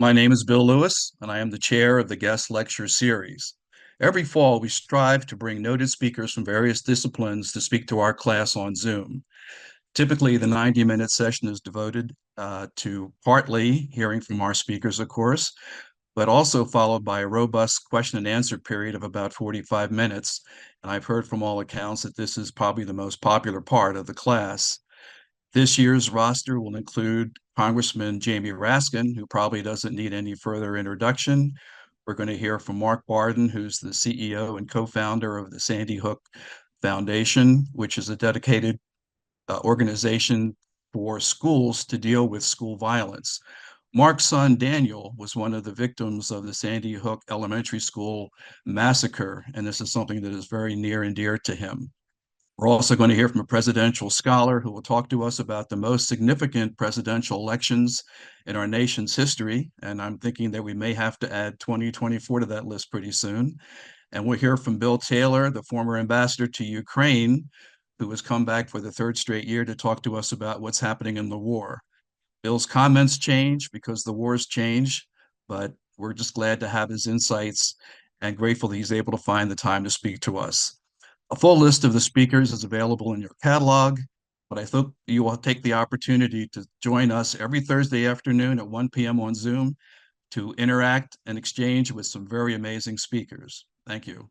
My name is Bill Lewis, and I am the chair of the guest lecture series. Every fall, we strive to bring noted speakers from various disciplines to speak to our class on Zoom. Typically, the 90-minute session is devoted to partly hearing from our speakers, of course, but also followed by a robust question and answer period of about 45 minutes. And I've heard from all accounts that this is probably the most popular part of the class. This year's roster will include Congressman Jamie Raskin, who probably doesn't need any further introduction. We're going to hear from Mark Barden, who's the CEO and co-founder of the Sandy Hook Foundation, which is a dedicated organization for schools to deal with school violence. Mark's son, Daniel, was one of the victims of the Sandy Hook Elementary School massacre, and this is something that is very near and dear to him. We're also going to hear from a presidential scholar who will talk to us about the most significant presidential elections in our nation's history. And I'm thinking that we may have to add 2024 to that list pretty soon. And we'll hear from Bill Taylor, the former ambassador to Ukraine, who has come back for the third straight year to talk to us about what's happening in the war. Bill's comments change because the wars change, but we're just glad to have his insights and grateful that he's able to find the time to speak to us. A full list of the speakers is available in your catalog, but I hope you will take the opportunity to join us every Thursday afternoon at 1 p.m. on Zoom to interact and exchange with some very amazing speakers. Thank you.